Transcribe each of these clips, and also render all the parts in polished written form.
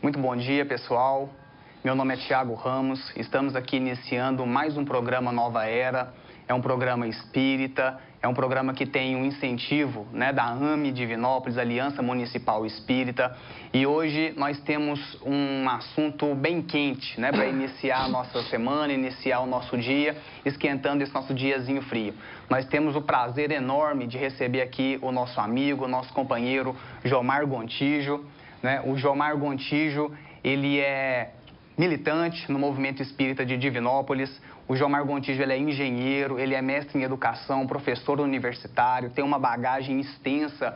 Muito bom dia, pessoal. Meu nome é Thiago Ramos. Estamos aqui iniciando mais um programa Nova Era. É um programa espírita, é um programa que tem um incentivo, da AME Divinópolis, Aliança Municipal Espírita. E hoje nós temos um assunto bem quente, para iniciar a nossa semana, iniciar o nosso dia, esquentando esse nosso diazinho frio. Nós temos o prazer enorme de receber aqui o nosso amigo, o nosso companheiro Jomar Gontijo. O Jomar Gontijo, ele é militante no movimento espírita de Divinópolis. O Jomar Gontijo, ele é engenheiro, ele é mestre em educação, professor universitário, tem uma bagagem extensa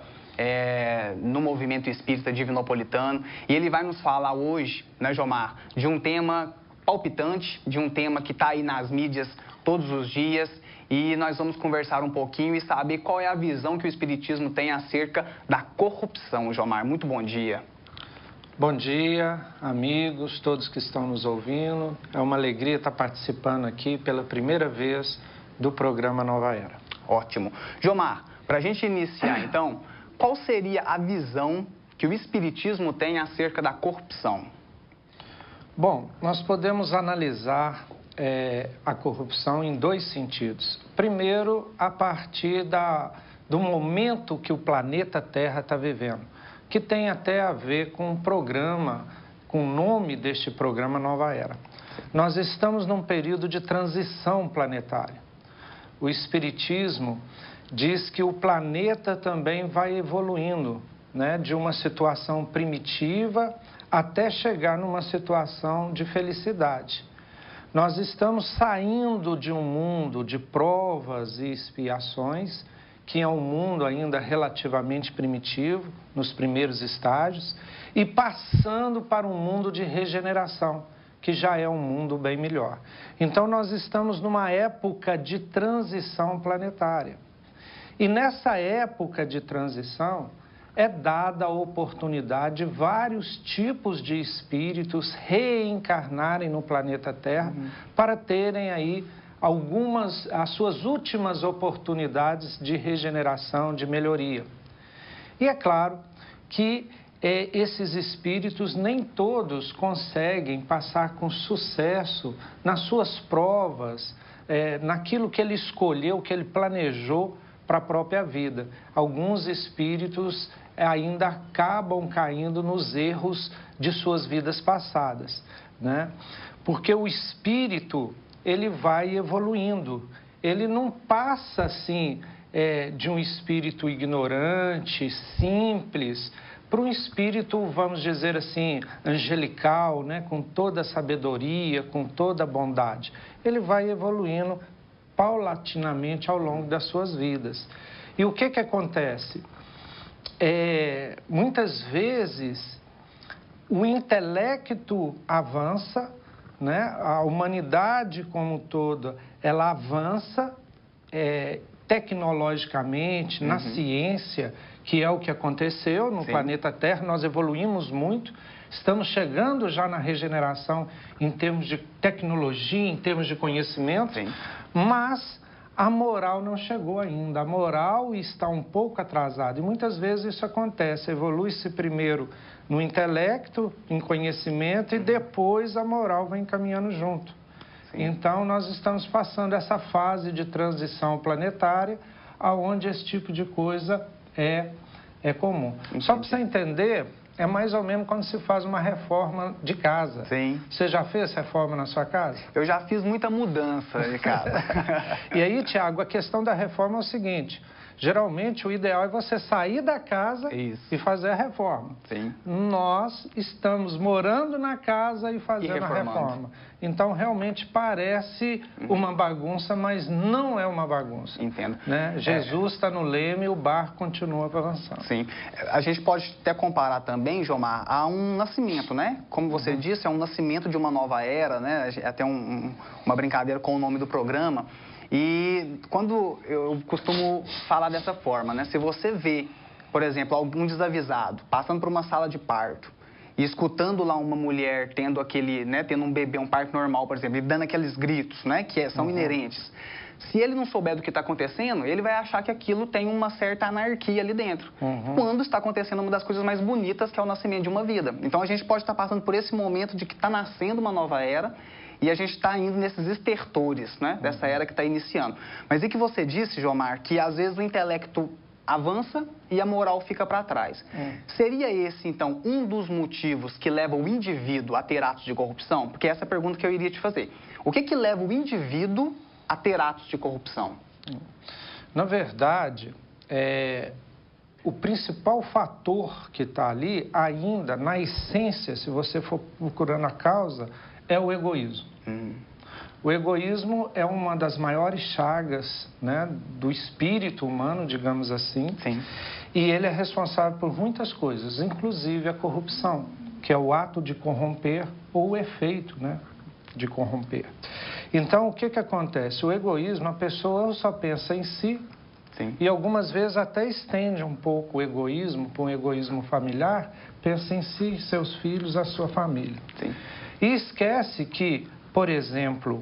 no movimento espírita divinopolitano. E ele vai nos falar hoje, Jomar, de um tema palpitante, de um tema que está aí nas mídias todos os dias. E nós vamos conversar um pouquinho e saber qual é a visão que o espiritismo tem acerca da corrupção. Jomar, muito bom dia. Bom dia, amigos, todos que estão nos ouvindo. É uma alegria estar participando aqui pela primeira vez do programa Nova Era. Ótimo. Jomar, para a gente iniciar, então, qual seria a visão que o espiritismo tem acerca da corrupção? Bom, nós podemos analisar a corrupção em dois sentidos. Primeiro, a partir do momento que o planeta Terra está vivendo, que tem até a ver com o programa, com o nome deste programa Nova Era. Nós estamos num período de transição planetária. O Espiritismo diz que o planeta também vai evoluindo, de uma situação primitiva até chegar numa situação de felicidade. Nós estamos saindo de um mundo de provas e expiações, que é um mundo ainda relativamente primitivo, nos primeiros estágios, e passando para um mundo de regeneração, que já é um mundo bem melhor. Então, nós estamos numa época de transição planetária. E nessa época de transição, é dada a oportunidade de vários tipos de espíritos reencarnarem no planeta Terra para terem aí as suas últimas oportunidades de regeneração, de melhoria. E é claro que esses espíritos nem todos conseguem passar com sucesso nas suas provas, naquilo que ele escolheu, que ele planejou para a própria vida. Alguns espíritos ainda acabam caindo nos erros de suas vidas passadas, Porque o espírito, ele vai evoluindo, ele não passa assim de um espírito ignorante, simples, para um espírito, vamos dizer assim, angelical, com toda a sabedoria, com toda a bondade. Ele vai evoluindo paulatinamente ao longo das suas vidas. E o que acontece? Muitas vezes o intelecto avança, a humanidade como um todo, ela avança tecnologicamente, na ciência, que é o que aconteceu no planeta Terra. Nós evoluímos muito, estamos chegando já na regeneração em termos de tecnologia, em termos de conhecimento, mas a moral não chegou ainda. A moral está um pouco atrasada e muitas vezes isso acontece, evolui-se primeiro no intelecto, em conhecimento, e depois a moral vai encaminhando junto. Então, nós estamos passando essa fase de transição planetária, onde esse tipo de coisa é comum. Só para você entender, é mais ou menos quando se faz uma reforma de casa. Você já fez reforma na sua casa? Eu já fiz muita mudança de casa. E aí, Tiago, a questão da reforma é o seguinte: geralmente o ideal é você sair da casa e fazer a reforma. Nós estamos morando na casa e fazendo a reforma. Então, realmente parece uma bagunça, mas não é uma bagunça. Entendo. Jesus está no leme e o barco continua avançando. A gente pode até comparar também, Jomar, a um nascimento, Como você disse, é um nascimento de uma nova era, É até uma brincadeira com o nome do programa. E quando eu costumo falar dessa forma, Se você vê, por exemplo, algum desavisado passando por uma sala de parto e escutando lá uma mulher tendo aquele, né, tendo um bebê, um parto normal, por exemplo, e dando aqueles gritos, né, que são inerentes. Se ele não souber do que está acontecendo, ele vai achar que aquilo tem uma certa anarquia ali dentro. Quando está acontecendo uma das coisas mais bonitas, que é o nascimento de uma vida. Então a gente pode estar passando por esse momento de que está nascendo uma nova era e a gente está indo nesses estertores, né, dessa era que está iniciando. Mas e que você disse, Jomar, que às vezes o intelecto avança e a moral fica para trás. Seria esse, então, um dos motivos que leva o indivíduo a ter atos de corrupção? Porque essa é a pergunta que eu iria te fazer. O que leva o indivíduo a ter atos de corrupção? Na verdade, o principal fator que está ali, ainda na essência, se você for procurando a causa, é o egoísmo. O egoísmo é uma das maiores chagas, né, do espírito humano, digamos assim. Sim. E ele é responsável por muitas coisas, inclusive a corrupção, que é o ato de corromper ou o efeito, né, de corromper. Então, o que acontece? O egoísmo, a pessoa só pensa em si. Sim. E algumas vezes até estende um pouco o egoísmo para um egoísmo familiar, pensa em si, seus filhos, a sua família. Sim. E esquece que, por exemplo,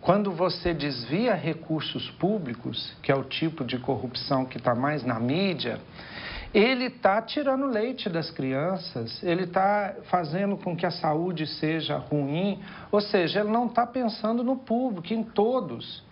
quando você desvia recursos públicos, que é o tipo de corrupção que está mais na mídia, ele está tirando leite das crianças, ele está fazendo com que a saúde seja ruim, ou seja, ele não está pensando no público, em todos.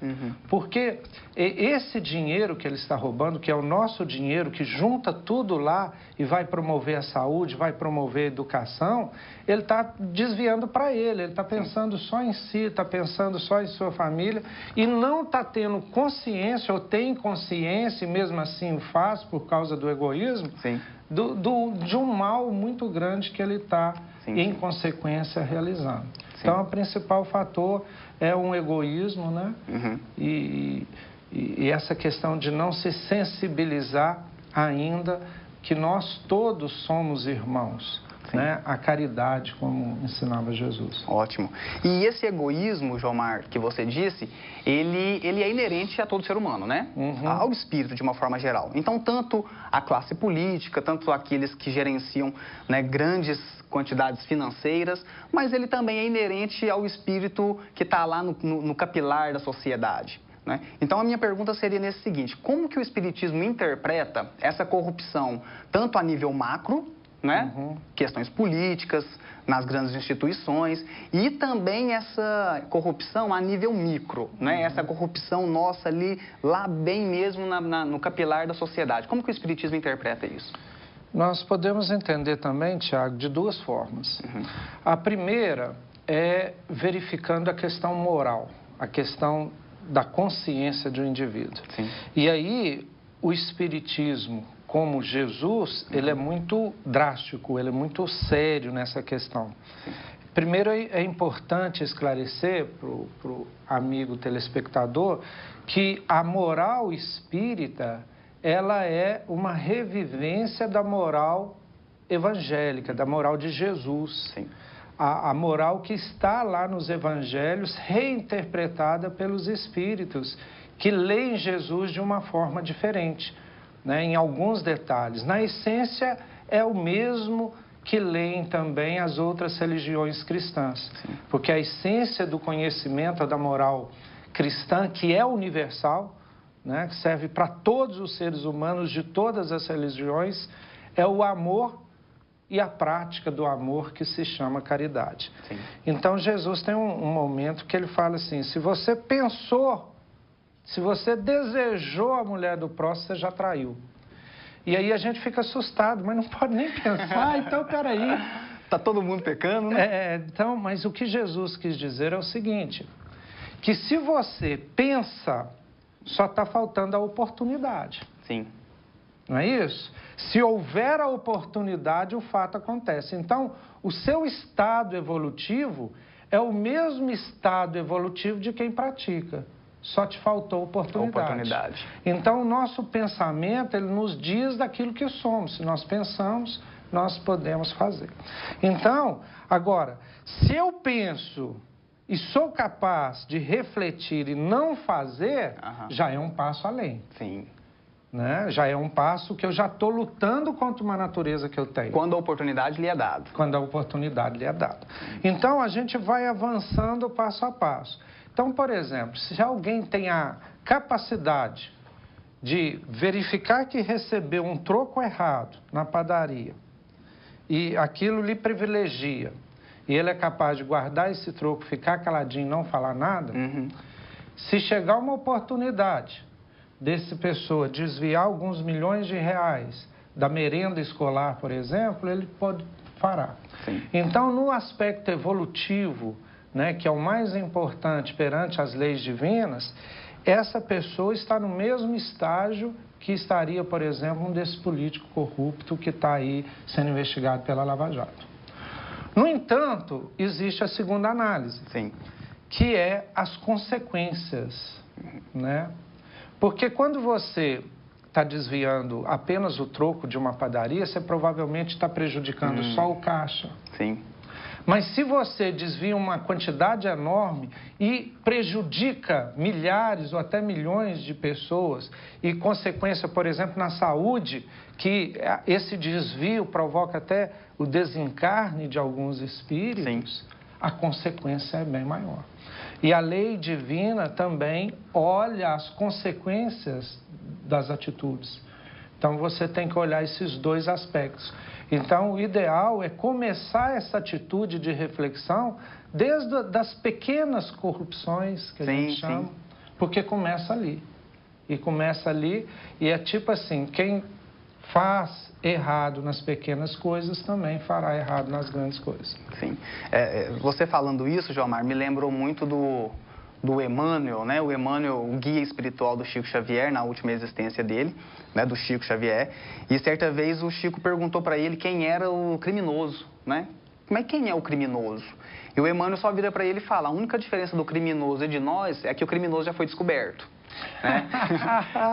Porque esse dinheiro que ele está roubando, que é o nosso dinheiro, que junta tudo lá e vai promover a saúde, vai promover a educação, ele está desviando para ele está pensando só em si, está pensando só em sua família e não está tendo consciência, ou tem consciência, e mesmo assim o faz por causa do egoísmo, de um mal muito grande que ele está, em consequência, realizando. Então, o principal fator é um egoísmo, né? E essa questão de não se sensibilizar ainda que nós todos somos irmãos. Né? A caridade, como ensinava Jesus. Ótimo. E esse egoísmo, Jomar, que você disse, ele é inerente a todo ser humano, né? Ao espírito, de uma forma geral. Então, tanto a classe política, tanto aqueles que gerenciam, né, grandes quantidades financeiras, mas ele também é inerente ao espírito que está lá no capilar da sociedade. Né? Então, a minha pergunta seria nesse seguinte: como que o espiritismo interpreta essa corrupção, tanto a nível macro, né? Questões políticas, nas grandes instituições, e também essa corrupção a nível micro, né? Essa corrupção nossa ali, lá bem mesmo no capilar da sociedade. Como que o espiritismo interpreta isso? Nós podemos entender também, Tiago, de duas formas. A primeira é verificando a questão moral, a questão da consciência do indivíduo. E aí, o espiritismo, como Jesus, ele é muito drástico, ele é muito sério nessa questão. Primeiro, é importante esclarecer para o amigo telespectador que a moral espírita, ela é uma revivência da moral evangélica, da moral de Jesus. A moral que está lá nos evangelhos, reinterpretada pelos espíritos, que leem Jesus de uma forma diferente. Né, em alguns detalhes. Na essência, é o mesmo que leem também as outras religiões cristãs. Porque a essência do conhecimento da moral cristã, que é universal, né, que serve para todos os seres humanos de todas as religiões, é o amor e a prática do amor que se chama caridade. Então, Jesus tem um momento que ele fala assim: se você pensou, se você desejou a mulher do próximo, você já traiu. E aí a gente fica assustado, mas não pode nem pensar, então peraí. Está todo mundo pecando, né? Então, mas o que Jesus quis dizer é o seguinte, que se você pensa, só está faltando a oportunidade. Não é isso? Se houver a oportunidade, o fato acontece. Então, o seu estado evolutivo é o mesmo estado evolutivo de quem pratica. Só te faltou oportunidade. Então, o nosso pensamento, ele nos diz daquilo que somos. Se nós pensamos, nós podemos fazer. Então, agora, se eu penso e sou capaz de refletir e não fazer, já é um passo além. né? Já é um passo que eu já estou lutando contra uma natureza que eu tenho. Quando a oportunidade lhe é dada. Quando a oportunidade lhe é dada. Então, a gente vai avançando passo a passo. Então, por exemplo, se alguém tem a capacidade de verificar que recebeu um troco errado na padaria e aquilo lhe privilegia, e ele é capaz de guardar esse troco, ficar caladinho e não falar nada, se chegar uma oportunidade dessa pessoa desviar alguns milhões de reais da merenda escolar, por exemplo, ele pode parar. Sim. Então, no aspecto evolutivo, né, que é o mais importante perante as leis divinas, essa pessoa está no mesmo estágio que estaria, por exemplo, um desse político corrupto que está aí sendo investigado pela Lava Jato. No entanto, existe a segunda análise, Sim. que é as consequências, né? Porque quando você está desviando apenas o troco de uma padaria, você provavelmente está prejudicando só o caixa. Sim. Mas se você desvia uma quantidade enorme e prejudica milhares ou até milhões de pessoas e consequência, por exemplo, na saúde, que esse desvio provoca até o desencarne de alguns espíritos, sim, a consequência é bem maior. E a lei divina também olha as consequências das atitudes. Então, você tem que olhar esses dois aspectos. Então, o ideal é começar essa atitude de reflexão desde das pequenas corrupções que a gente chama, porque começa ali. E começa ali, e é tipo assim, quem faz errado nas pequenas coisas também fará errado nas grandes coisas. Sim. Você falando isso, Jomar, me lembrou muito do Emmanuel, né? O Emmanuel, o guia espiritual do Chico Xavier, na última existência dele, né? Do Chico Xavier. E certa vez o Chico perguntou para ele quem era o criminoso, né? Mas quem é o criminoso? E o Emmanuel só vira para ele e fala, a única diferença do criminoso e de nós é que o criminoso já foi descoberto. Né?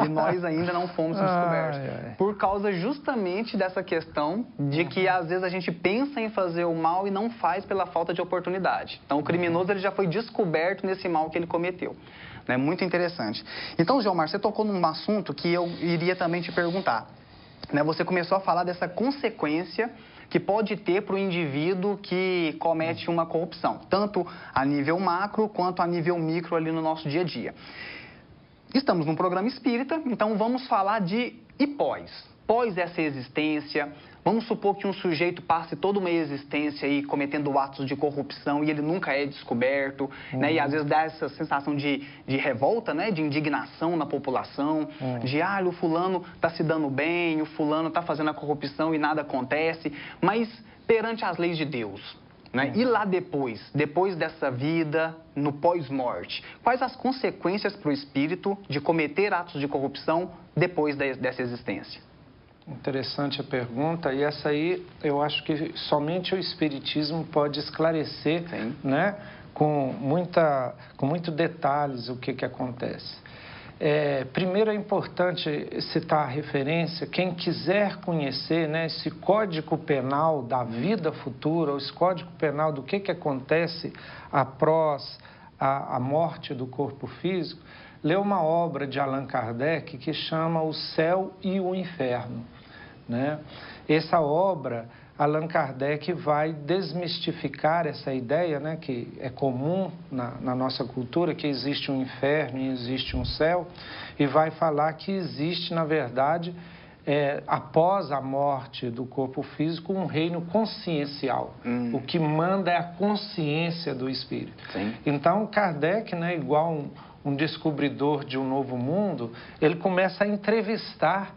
E nós ainda não fomos descobertos. Por causa justamente dessa questão de que às vezes a gente pensa em fazer o mal e não faz pela falta de oportunidade. Então o criminoso ele já foi descoberto nesse mal que ele cometeu. Né? Muito interessante. Então, Gilmar, você tocou num assunto que eu iria também te perguntar. Né? Você começou a falar dessa consequência que pode ter para o indivíduo que comete uma corrupção, tanto a nível macro quanto a nível micro ali no nosso dia a dia. Estamos num programa espírita, então vamos falar de pós essa existência. Vamos supor que um sujeito passe toda uma existência aí cometendo atos de corrupção e ele nunca é descoberto, né? E às vezes dá essa sensação de revolta, né? De indignação na população, de o fulano está se dando bem, o fulano está fazendo a corrupção e nada acontece, mas perante as leis de Deus, né? E lá depois dessa vida, no pós-morte, quais as consequências para o espírito de cometer atos de corrupção depois dessa existência? Interessante a pergunta, e essa aí eu acho que somente o Espiritismo pode esclarecer, né, com muito detalhes o que acontece. Primeiro é importante citar a referência, quem quiser conhecer, né, esse código penal da vida futura, esse código penal do que acontece após a morte do corpo físico, lê uma obra de Allan Kardec que chama O Céu e o Inferno. Né? Essa obra, Allan Kardec vai desmistificar essa ideia, né, que é comum na nossa cultura, que existe um inferno e existe um céu, e vai falar que existe, na verdade, após a morte do corpo físico, um reino consciencial. O que manda é a consciência do espírito. Então, Kardec, né, igual um descobridor de um novo mundo, ele começa a entrevistar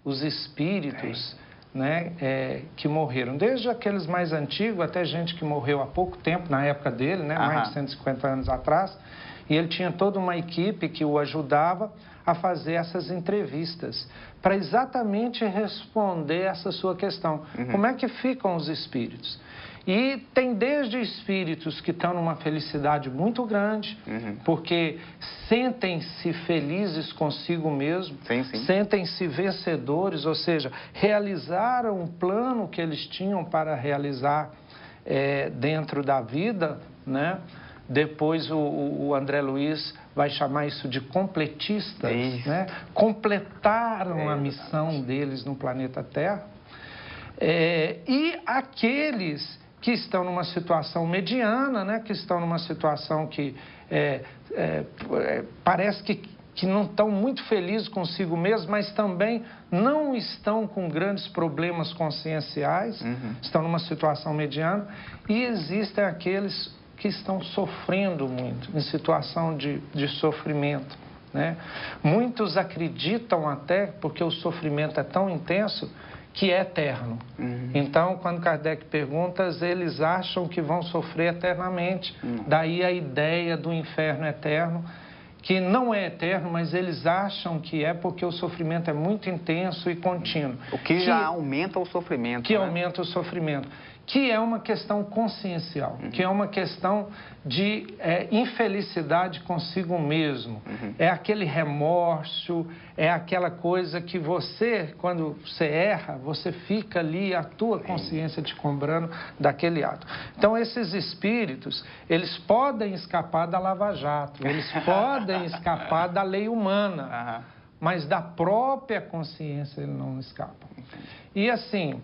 os espíritos, né, que morreram, desde aqueles mais antigos até gente que morreu há pouco tempo, na época dele, né, mais de 150 anos atrás, e ele tinha toda uma equipe que o ajudava a fazer essas entrevistas, para exatamente responder essa sua questão. Como é que ficam os espíritos? E tem desde espíritos que estão numa felicidade muito grande, porque sentem-se felizes consigo mesmo, sentem-se vencedores, ou seja, realizaram o plano que eles tinham para realizar dentro da vida, né? depois o André Luiz vai chamar isso de completistas, né? Completaram a missão deles no planeta Terra. E aqueles que estão numa situação mediana, né? Que estão numa situação que parece que não estão muito felizes consigo mesmos, mas também não estão com grandes problemas conscienciais, estão numa situação mediana, e existem aqueles que estão sofrendo muito, em situação de sofrimento, né? Muitos acreditam até, porque o sofrimento é tão intenso, que é eterno. Então, quando Kardec pergunta, eles acham que vão sofrer eternamente. Daí a ideia do inferno eterno, que não é eterno, mas eles acham que é porque o sofrimento é muito intenso e contínuo. O que já aumenta o sofrimento. Que aumenta o sofrimento. Que é uma questão consciencial, que é uma questão de infelicidade consigo mesmo. É aquele remorso, é aquela coisa que você, quando você erra, você fica ali, a tua consciência te cobrando daquele ato. Então, esses espíritos, eles podem escapar da lava-jato, eles podem escapar da lei humana, mas da própria consciência eles não escapam. E assim...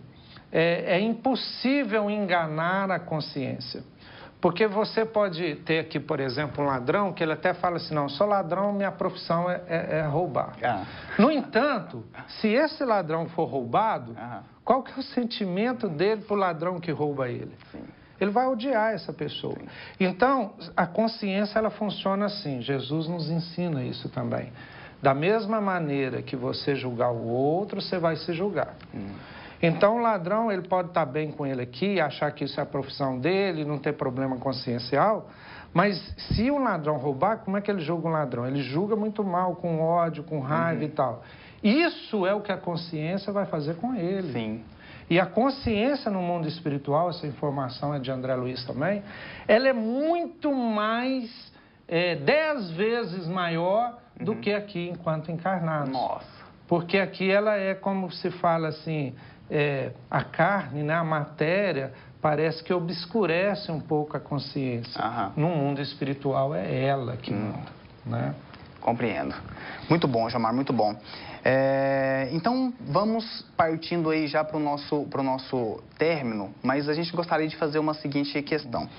É impossível enganar a consciência. Porque você pode ter aqui, por exemplo, um ladrão que ele até fala assim, não, sou ladrão, minha profissão é roubar. No entanto, se esse ladrão for roubado, qual que é o sentimento dele para o ladrão que rouba ele? Ele vai odiar essa pessoa. Então, a consciência, ela funciona assim. Jesus nos ensina isso também. Da mesma maneira que você julgar o outro, você vai se julgar. Então, o ladrão, ele pode estar bem com ele aqui, achar que isso é a profissão dele, não ter problema consciencial, mas se um ladrão roubar, como é que ele julga um ladrão? Ele julga muito mal, com ódio, com raiva e tal. Isso é o que a consciência vai fazer com ele. Sim. E a consciência no mundo espiritual, essa informação é de André Luiz também, ela é muito mais, 10 vezes maior do que aqui enquanto encarnados. Nossa. Porque aqui ela é como se fala assim... a carne, né, a matéria, parece que obscurece um pouco a consciência. No mundo espiritual é ela que manda, né? Compreendo. Muito bom, Gilmar, muito bom. Então, vamos partindo aí já para o nosso término, mas a gente gostaria de fazer uma seguinte questão.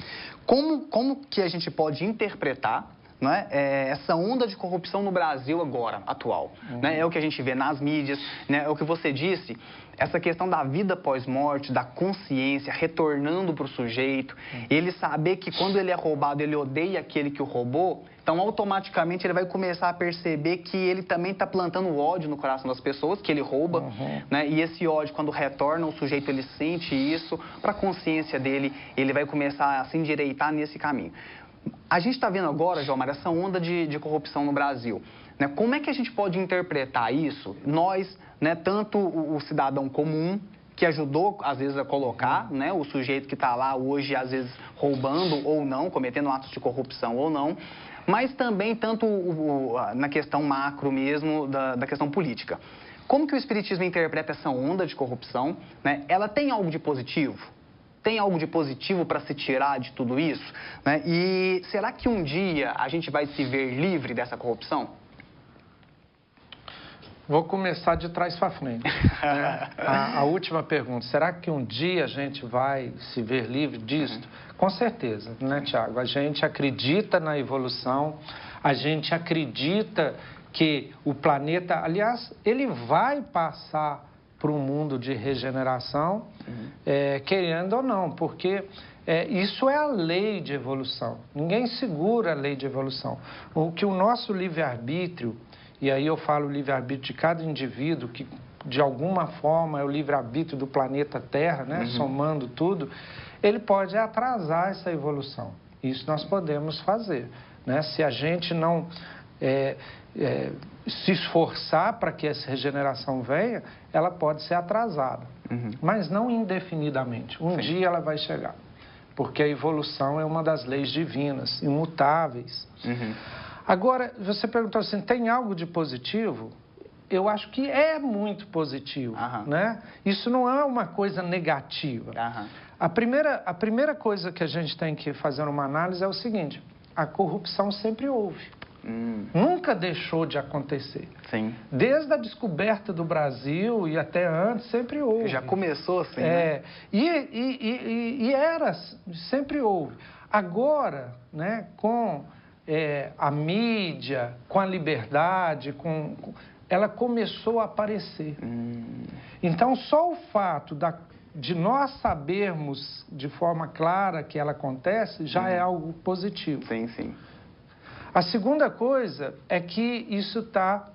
Como que a gente pode interpretar, né, essa onda de corrupção no Brasil agora, atual? Né? É o que a gente vê nas mídias, né? É o que você disse, essa questão da vida pós-morte, da consciência, retornando para o sujeito, ele saber que quando ele é roubado, ele odeia aquele que o roubou, então automaticamente ele vai começar a perceber que ele também está plantando ódio no coração das pessoas, que ele rouba, né? E esse ódio, quando retorna, o sujeito ele sente isso, para a consciência dele, ele vai começar a se endireitar nesse caminho. A gente está vendo agora, Gilmar, essa onda de corrupção no Brasil. Né? Como é que a gente pode interpretar isso? Nós, né, tanto o cidadão comum, que ajudou, às vezes, a colocar, né, o sujeito que está lá hoje, às vezes, roubando ou não, cometendo atos de corrupção ou não, mas também tanto na questão macro mesmo, da questão política. Como que o Espiritismo interpreta essa onda de corrupção? Né? Ela tem algo de positivo? Tem algo de positivo para se tirar de tudo isso? Né? E será que um dia a gente vai se ver livre dessa corrupção? Vou começar de trás para frente. Né? A última pergunta, será que um dia a gente vai se ver livre disso? Com certeza, né, Tiago? A gente acredita na evolução, a gente acredita que o planeta, aliás, ele vai passar para um mundo de regeneração, querendo ou não, porque isso é a lei de evolução. Ninguém segura a lei de evolução. O que o nosso livre-arbítrio, e aí eu falo o livre-arbítrio de cada indivíduo, que de alguma forma é o livre-arbítrio do planeta Terra, né, somando tudo, ele pode atrasar essa evolução. Isso nós podemos fazer, né? Se a gente não se esforçar para que essa regeneração venha, ela pode ser atrasada, mas não indefinidamente. Um dia ela vai chegar, porque a evolução é uma das leis divinas, imutáveis. Agora, você perguntou assim, tem algo de positivo? Eu acho que é muito positivo, né? Isso não é uma coisa negativa. A primeira coisa que a gente tem que fazer uma análise é o seguinte, a corrupção sempre houve. Nunca deixou de acontecer. Sim. Desde a descoberta do Brasil e até antes, sempre houve. Já começou assim, né? Sempre houve. Agora, né, com a mídia, com a liberdade, ela começou a aparecer. Então, só o fato de nós sabermos de forma clara que ela acontece já é algo positivo. Sim, sim. A segunda coisa é que isso está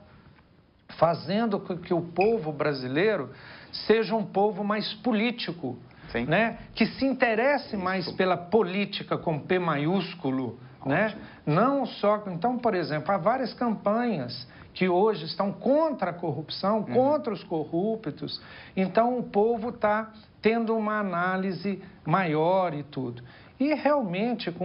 fazendo com que o povo brasileiro seja um povo mais político, né? Que se interesse mais pela política com P maiúsculo, né? Não só... Então, por exemplo, há várias campanhas que hoje estão contra a corrupção, contra os corruptos. Então, o povo está tendo uma análise maior e tudo. E realmente,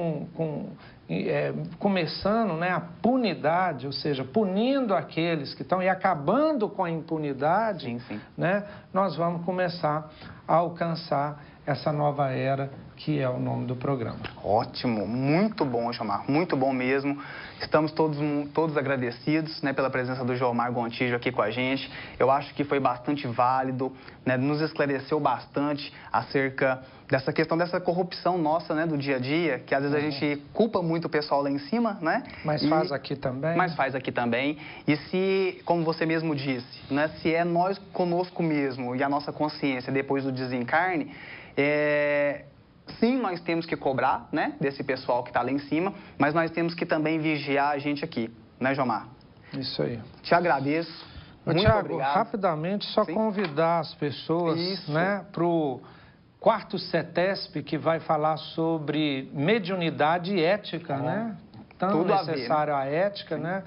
começando, né, a punidade, ou seja, punindo aqueles que estão e acabando com a impunidade, né, nós vamos começar a alcançar essa nova era que é o nome do programa. Ótimo, muito bom, Jomar, muito bom mesmo. Estamos todos agradecidos, né, pela presença do Jomar Gontijo aqui com a gente. Eu acho que foi bastante válido, né, nos esclareceu bastante acerca dessa questão dessa corrupção nossa, né, do dia a dia, que às vezes a gente culpa muito o pessoal lá em cima, né? Mas faz aqui também. Mas faz aqui também. E se, como você mesmo disse, né, se é nós conosco mesmo e a nossa consciência depois do desencarne, sim, nós temos que cobrar, né, desse pessoal que está lá em cima, mas nós temos que também vigiar a gente aqui, né, Jomar? Isso aí. Te agradeço. Muito Tiago, obrigado. Rapidamente, só convidar as pessoas, né, para o quarto CETESP, que vai falar sobre mediunidade e ética, né? Tão necessário a ética, né?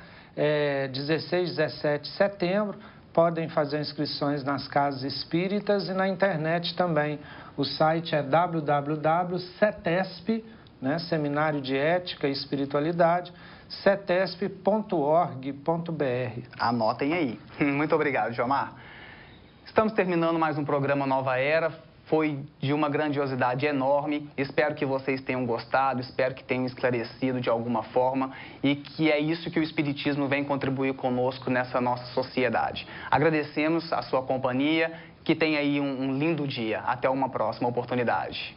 16, 17 de setembro. Podem fazer inscrições nas casas espíritas e na internet também. O site é www.cetesp, né, Seminário de Ética e Espiritualidade, cetesp.org.br. Anotem aí. Muito obrigado, Jomar. Estamos terminando mais um programa Nova Era. Foi de uma grandiosidade enorme. Espero que vocês tenham gostado, espero que tenham esclarecido de alguma forma e que é isso que o Espiritismo vem contribuir conosco nessa nossa sociedade. Agradecemos a sua companhia, que tenha aí um lindo dia. Até uma próxima oportunidade.